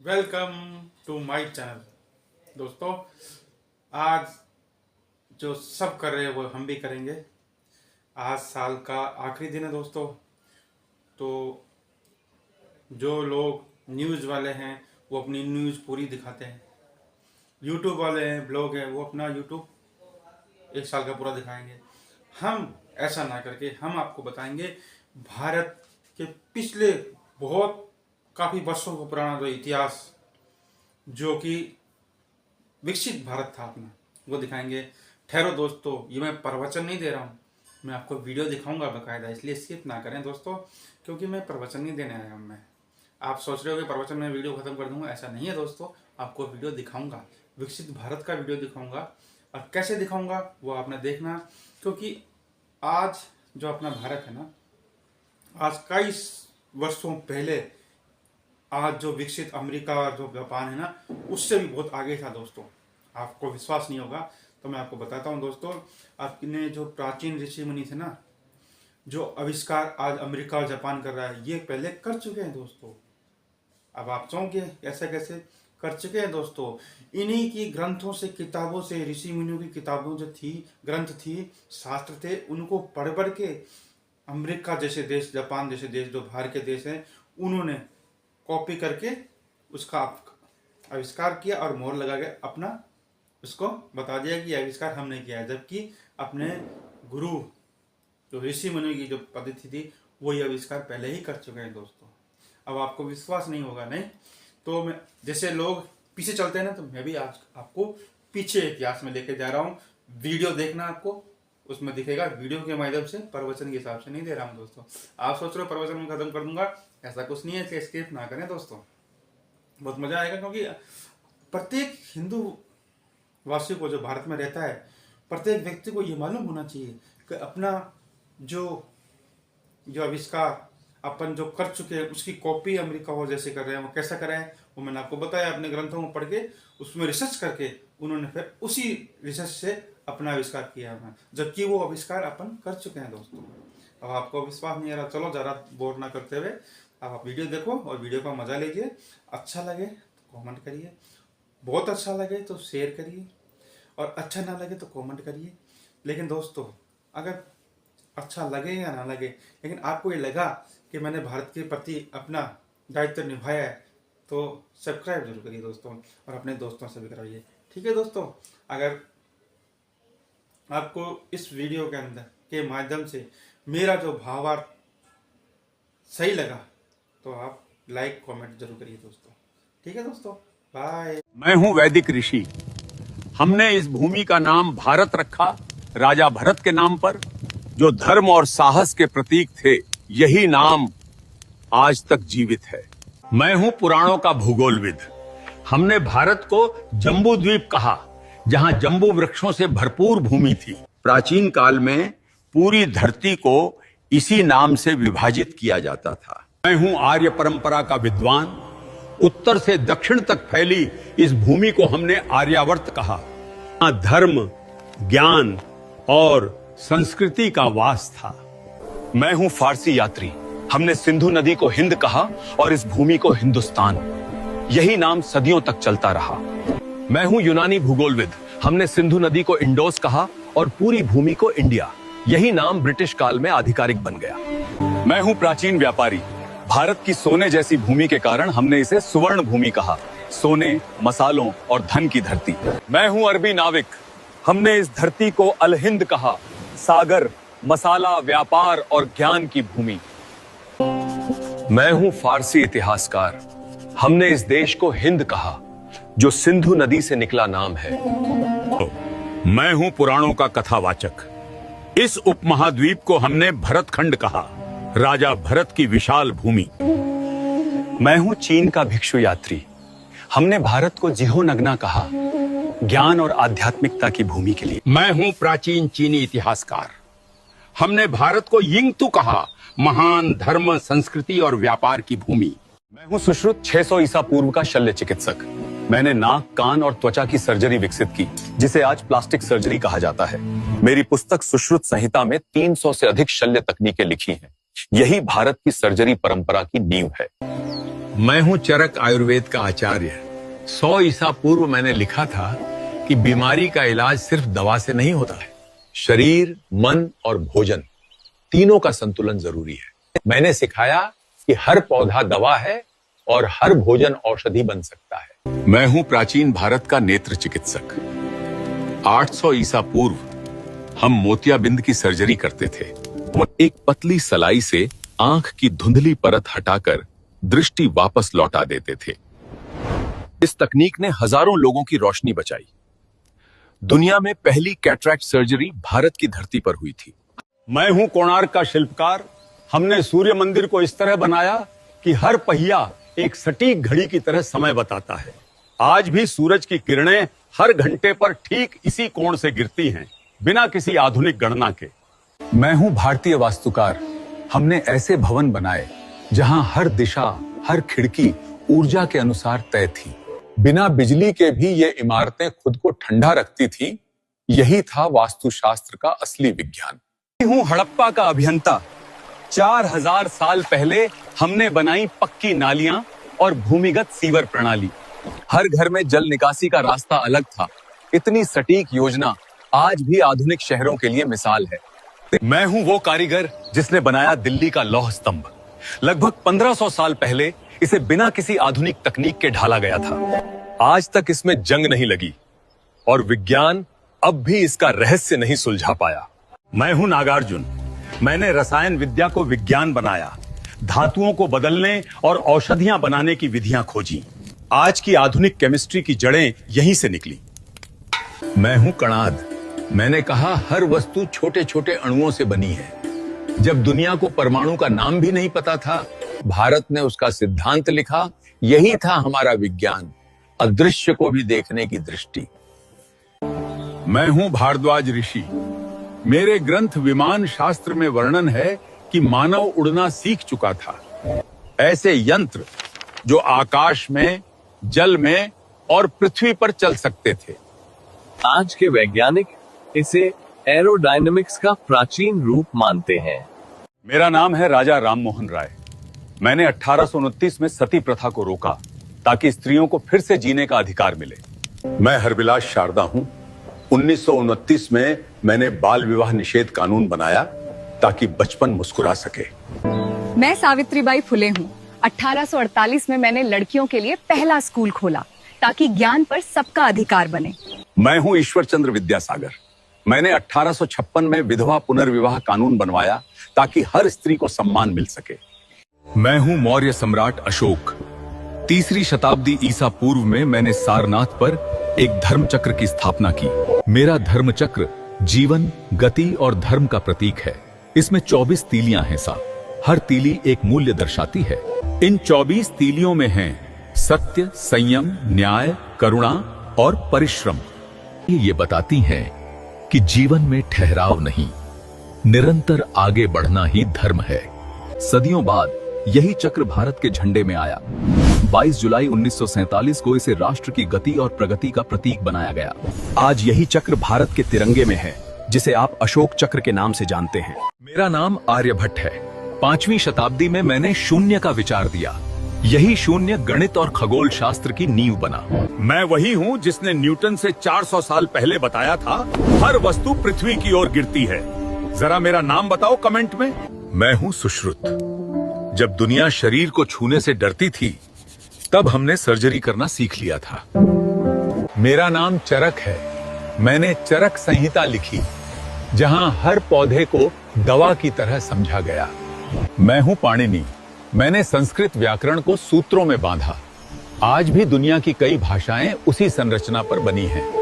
Welcome to my channel. दोस्तों, आज जो सब कर रहे हैं वो हम भी करेंगे। आज साल का आखिरी दिन है दोस्तों। तो जो लोग न्यूज़ वाले हैं वो अपनी न्यूज़ पूरी दिखाते हैं। यूट्यूब वाले हैं, ब्लॉग हैं, वो अपना यूट्यूब एक साल का पूरा दिखाएंगे। हम ऐसा ना करके हम आपको बताएंगे भारत के पिछले बहुत काफ़ी वर्षों का पुराना जो इतिहास, जो कि विकसित भारत था अपना, वो दिखाएंगे। ठहरो दोस्तों, ये मैं प्रवचन नहीं दे रहा हूँ, मैं आपको वीडियो दिखाऊंगा बाकायदा, इसलिए स्किप ना करें दोस्तों, क्योंकि मैं प्रवचन नहीं देने आया हूँ। मैं आप सोच रहे हो कि प्रवचन में वीडियो खत्म कर दूंगा, ऐसा नहीं है दोस्तों। आपको वीडियो दिखाऊंगा, विकसित भारत का वीडियो दिखाऊंगा। और कैसे दिखाऊंगा वो आपने देखना, क्योंकि आज जो अपना भारत है ना, आज कई वर्षों पहले आज जो विकसित अमेरिका और जो जापान है ना, उससे भी बहुत आगे था दोस्तों। आपको विश्वास नहीं होगा तो मैं आपको बताता हूँ दोस्तों। आपने जो प्राचीन ऋषि मुनि थे ना, जो आविष्कार आज अमेरिका और जापान कर रहा है, ये पहले कर चुके हैं दोस्तों। अब आप चौंके, ऐसे कैसे कर चुके हैं दोस्तों? इन्हीं की ग्रंथों से, किताबों से, ऋषि मुनियों की किताबों जो थी, ग्रंथ थी, शास्त्र थे, उनको पढ़ पढ़ के अमेरिका जैसे देश, जापान जैसे देश, जो बाहर के देश हैं, उन्होंने कॉपी करके उसका आविष्कार किया और मोहर लगा के अपना उसको बता दिया कि आविष्कार हमने किया है। जबकि अपने गुरु जो ऋषि मुनि की जो पद्धति थी, वो ये आविष्कार पहले ही कर चुके हैं दोस्तों। अब आपको विश्वास नहीं होगा, नहीं तो मैं, जैसे लोग पीछे चलते हैं ना, तो मैं भी आज आपको पीछे इतिहास में लेके जा रहा हूँ। वीडियो देखना, आपको उसमें दिखेगा, वीडियो के माध्यम से, प्रवचन के हिसाब से नहीं दे रहा हूँ दोस्तों। आप सोच रहे हो प्रवचन में खत्म कर दूंगा, ऐसा कुछ नहीं है। इसलिए स्किप ना करें दोस्तों, बहुत मजा आएगा। क्योंकि प्रत्येक हिंदू वासी को, जो भारत में रहता है, प्रत्येक व्यक्ति को ये मालूम होना चाहिए कि अपना जो जो आविष्कार अपन जो कर चुके हैं, उसकी कॉपी अमेरिका हो जैसे कर रहे हैं, वो कैसा कर रहे हैं, वो मैंने आपको बताया। अपने ग्रंथों में पढ़ के, उसमें रिसर्च करके, उन्होंने फिर उसी रिसर्च से अपना आविष्कार किया है, जबकि वो आविष्कार अपन कर चुके हैं दोस्तों। अब आपको विश्वास नहीं आ रहा, चलो ज़रा बोर ना करते हुए आप वीडियो देखो और वीडियो का मज़ा लीजिए। अच्छा लगे तो कमेंट करिए, बहुत अच्छा लगे तो शेयर करिए, और अच्छा ना लगे तो कमेंट करिए। लेकिन दोस्तों, अगर अच्छा लगे या ना लगे, लेकिन आपको ये लगा कि मैंने भारत के प्रति अपना दायित्व निभाया है, तो सब्सक्राइब जरूर करिए दोस्तों, और अपने दोस्तों से भी कराइए। ठीक है दोस्तों, अगर आपको इस वीडियो के अंदर के माध्यम से मेरा जो भावार्थ सही लगा, तो आप लाइक कमेंट जरूर करिए दोस्तों। ठीक है दोस्तों, बाय। मैं हूं वैदिक ऋषि। हमने इस भूमि का नाम भारत रखा राजा भरत के नाम पर, जो धर्म और साहस के प्रतीक थे। यही नाम आज तक जीवित है। मैं हूं पुराणों का भूगोलविद। हमने भारत को जम्बू द्वीप कहा, जहां जम्बू वृक्षों से भरपूर भूमि थी। प्राचीन काल में पूरी धरती को इसी नाम से विभाजित किया जाता था। मैं हूं आर्य परंपरा का विद्वान। उत्तर से दक्षिण तक फैली इस भूमि को हमने आर्यावर्त कहा। यहाँ धर्म, ज्ञान और संस्कृति का वास था। मैं हूं फारसी यात्री। हमने सिंधु नदी को हिंद कहा और इस भूमि को हिंदुस्तान। यही नाम सदियों तक चलता रहा। मैं हूं यूनानी भूगोलविद। हमने सिंधु नदी को इंडोस कहा और पूरी भूमि को इंडिया। यही नाम ब्रिटिश काल में आधिकारिक बन गया। मैं हूं प्राचीन व्यापारी। भारत की सोने जैसी भूमि के कारण हमने इसे सुवर्ण भूमि कहा। सोने, मसालों और धन की धरती। मैं हूं अरबी नाविक। हमने इस धरती को अल हिंद कहा। सागर, मसाला, व्यापार और ज्ञान की भूमि। मैं हूं फारसी इतिहासकार। हमने इस देश को हिंद कहा, जो सिंधु नदी से निकला नाम है। मैं हूं पुराणों का कथावाचक। इस उपमहाद्वीप को हमने भरतखंड कहा, राजा भरत की विशाल भूमि। मैं हूं चीन का भिक्षु यात्री। हमने भारत को जिहोनगना कहा, ज्ञान और आध्यात्मिकता की भूमि के लिए। मैं हूं प्राचीन चीनी इतिहासकार। हमने भारत को यिंगतू कहा, महान धर्म, संस्कृति और व्यापार की भूमि। मैं हूं सुश्रुत 600 ईसा पूर्व का शल्य चिकित्सक। मैंने नाक, कान और त्वचा की सर्जरी विकसित की, जिसे आज प्लास्टिक सर्जरी कहा जाता है। मेरी पुस्तक सुश्रुत संहिता में 300 से अधिक शल्य तकनीकें लिखी हैं। यही भारत की सर्जरी परंपरा की नींव है। मैं हूं चरक आयुर्वेद का आचार्य। 100 ईसा पूर्व मैंने लिखा था कि बीमारी का इलाज सिर्फ दवा से नहीं होता है। शरीर, मन और भोजन तीनों का संतुलन जरूरी है। मैंने सिखाया कि हर पौधा दवा है और हर भोजन औषधि बन सकता है। मैं हूं प्राचीन भारत का नेत्र चिकित्सक। 800 ईसा पूर्व हम मोतियाबिंद की सर्जरी करते थे और एक पतली सलाई से आंख की धुंधली परत हटाकर दृष्टि वापस लौटा देते थे। इस तकनीक ने हजारों लोगों की रोशनी बचाई। दुनिया में पहली कैटरैक्ट सर्जरी भारत की धरती पर हुई थी। मैं हूं कोणार्क का शिल्पकार। हमने सूर्य मंदिर को इस तरह बनाया कि हर पहिया एक सटीक घड़ी की तरह समय बताता है। आज भी सूरज की किरणें हर घंटे पर ठीक इसी कोण से गिरती हैं, बिना किसी आधुनिक गणना के। मैं हूं भारतीय वास्तुकार। हमने ऐसे भवन बनाए जहां हर दिशा, हर खिड़की ऊर्जा के अनुसार तय थी। बिना बिजली के भी ये इमारतें खुद को ठंडा रखती थी। यही था वास्तुशास्त्र का असली विज्ञान। मैं हूं हड़प्पा का अभियंता। 4000 साल पहले हमने बनाई पक्की नालियां और भूमिगत सीवर प्रणाली। हर घर में जल निकासी का रास्ता अलग था। इतनी सटीक योजना आज भी आधुनिक शहरों के लिए मिसाल है। मैं हूं वो कारीगर जिसने बनाया दिल्ली का लौह स्तंभ। लगभग 1500 साल पहले इसे बिना किसी आधुनिक तकनीक के ढाला गया था। आज तक इसमें जंग नहीं लगी और विज्ञान अब भी इसका रहस्य नहीं सुलझा पाया। मैं हूं नागार्जुन। मैंने रसायन विद्या को विज्ञान बनाया, धातुओं को बदलने और औषधियां बनाने की विधियां खोजी। आज की आधुनिक केमिस्ट्री की जड़ें यहीं से निकली। मैं हूं कणाद। मैंने कहा हर वस्तु छोटे छोटे अणुओं से बनी है। जब दुनिया को परमाणु का नाम भी नहीं पता था, भारत ने उसका सिद्धांत लिखा। यही था हमारा विज्ञान, अदृश्य को भी देखने की दृष्टि। मैं हूं भारद्वाज ऋषि। मेरे ग्रंथ विमान शास्त्र में वर्णन है कि मानव उड़ना सीख चुका था। ऐसे यंत्र जो आकाश में, जल में और पृथ्वी पर चल सकते थे। आज के वैज्ञानिक इसे एरोडायनेमिक्स का प्राचीन रूप मानते हैं। मेरा नाम है राजा राममोहन राय। मैंने 1829 में सती प्रथा को रोका ताकि स्त्रियों को फिर से जीने का अधिकार मिले। मैं हरविलास शारदा हूं। 1929 में मैंने बाल विवाह निषेध कानून बनाया ताकि बचपन मुस्कुरा सके। मैं सावित्रीबाई फुले हूँ। 1848 में मैंने लड़कियों के लिए पहला स्कूल खोला ताकि ज्ञान पर सबका अधिकार बने। मैं हूं ईश्वर चंद्र विद्यासागर। मैंने 1856 में विधवा पुनर्विवाह कानून बनवाया ताकि हर स्त्री को सम्मान मिल सके। मैं हूं मौर्य सम्राट अशोक। 3री शताब्दी ईसा पूर्व में मैंने सारनाथ पर एक धर्म चक्र की स्थापना की। मेरा धर्म चक्र जीवन, गति और धर्म का प्रतीक है। इसमें 24 तीलियां हैं साहब। हर तीली एक मूल्य दर्शाती है। इन 24 तीलियों में हैं सत्य, संयम, न्याय, करुणा और परिश्रम। ये बताती हैं कि जीवन में ठहराव नहीं, निरंतर आगे बढ़ना ही धर्म है। सदियों बाद यही चक्र भारत के झंडे में आया। 22 जुलाई 1947 को इसे राष्ट्र की गति और प्रगति का प्रतीक बनाया गया। आज यही चक्र भारत के तिरंगे में है, जिसे आप अशोक चक्र के नाम से जानते हैं। मेरा नाम आर्यभट्ट है। 5वीं शताब्दी में मैंने शून्य का विचार दिया। यही शून्य गणित और खगोल शास्त्र की नींव बना। मैं वही हूँ जिसने न्यूटन से 400 साल पहले बताया था हर वस्तु पृथ्वी की ओर गिरती है। जरा मेरा नाम बताओ कमेंट में। मैं हूँ सुश्रुत। जब दुनिया शरीर को छूने से डरती थी, तब हमने सर्जरी करना सीख लिया था। मेरा नाम चरक है। मैंने चरक संहिता लिखी, जहां हर पौधे को दवा की तरह समझा गया। मैं हूं पाणिनि। मैंने संस्कृत व्याकरण को सूत्रों में बांधा। आज भी दुनिया की कई भाषाएं उसी संरचना पर बनी हैं।